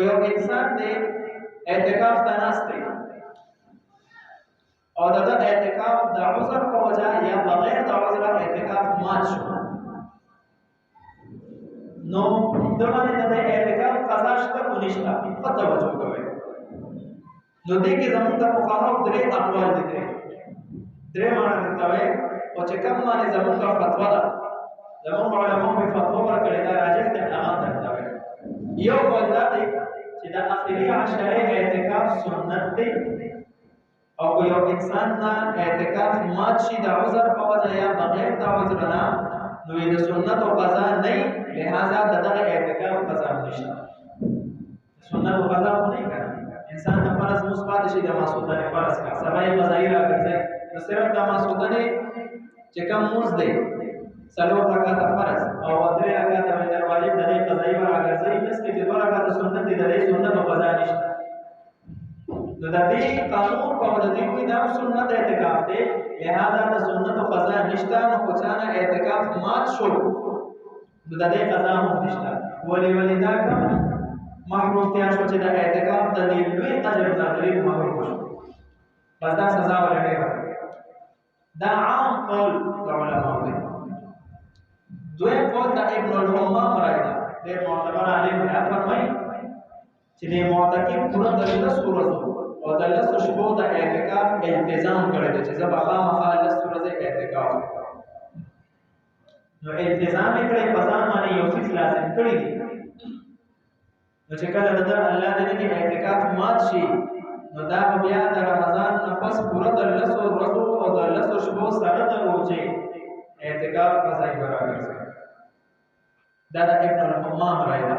یو انسان دی اعتکاف ته ناست دی او دغه اعتکاف د عذر په وجه یا بغیر د عذر اعتکاف مات شو، نو دغه د اعتکاف قضا شته او نشته، په توجه کوئ. نو دې کې زموږ د فقهاو درې اقوال دي، درې معنی ته وایي او چې کوم باندې زموږ فتوا ده، زموږ علماء په فتوا ورکړې دا راجح ده، هغه درته وایي. یو قول دا دی چې د اخري عشره اعتکاف سنت دی او یو انسان نه اعتکاف مات شي د عذر په وجه یا بغیر د عذر نه، نو د سنت او قضا نه، لہذا دغه اعتکاف قضا نشته. سنت او قضا نه کوي، انسان د فرض مثبت شي د مسعودانه فرض کا سبای قضایی راګرځي، نو صرف د مسعودانه چې کوم موز دی څلور رکعات فرض او درې رکعات د واجب د قضایی راګرځي، بس کې د دوه رکعات سنت دي، د سنت او قضا نشته. نو د دې قانون په وجه دی وي دا سنت اعتکاف دی، لہذا د سنت او قضا نشته، نو کوڅانه اعتکاف مات شو، نو د دې قضا هم نشته. ولی دا کوم محروم تیا شو چې د اعتکاف د دې لوی اجر نه لري محروم شو، بس دا سزا ورکړي. دا عام قول د علماء دی. دویم قول د ابن الحمام راځي، د معتبر عالم دی، فرمایي چې د معتکف پوره د 10 ورځې او د 10 شپو د اعتکاف التزام کړی دی چې زه به خامخا 10 ورځې اعتکاف وکړم. نو التزام یې کړی، په ځان باندې یو څه لازم کړی دی، نو چې کله د الله د دې اعتکاف مات شي، نو دا بیا د رمضان نه پس پوره د 10 ورځې او د 10 شپو سره د روزې اعتکاف قضا برابر شي. دا د ابن الحمام رائے ده.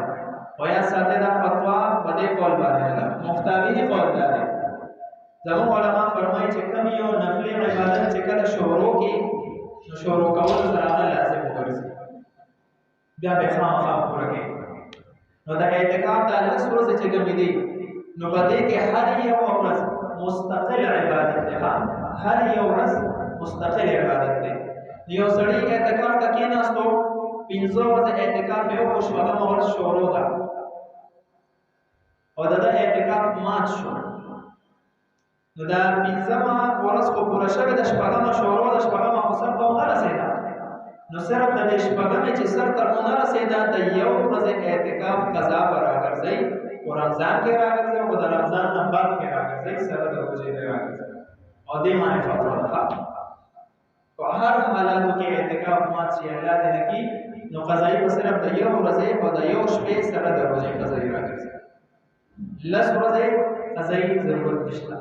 ویا ساته دا فتوا په دې قول باندې ده، مفتابی قول ده. زموږ علما فرمایي چې کوم یو نفلي عبادت چې کله شروع کی، نو شروع کول سره لازم وګرځي، بیا به خامخا پوره کوي. نو د اعتکاف د 10 ورځې چې کوم دي، نو په دې کې هر یو ورځ مستقل عبادت ده، هر یو ورځ مستقل عبادت ده. یو سړی اعتکاف ته کېناستو، 15 ورځې اعتکاف یو او شپږمه ورځ شروع ده او د اعتکاف مات شو، نو دا 15مه ورځ خو پوره شوې ده، شپږمه شروع ده، شپږمه خو سر ته ونه رسېده، نو صرف د دې شپږمې چې سر ته ونه رسېده د یو ورځې اعتکاف قضا به راګرځئ، په رمضان کې راګرځئ او د رمضان نه بعد کې راګرځئ، سره د روژې نه راګرځئ. او دې معنی فتوا ده. په هر حالاتو کې اعتکاف مات شي، الله دې نه کړي، نو قضایي به صرف د یو ورځې او د یو شپې سره د روژې قضایي راګرځي، 10 ورځې قضایي ضرورت نشته.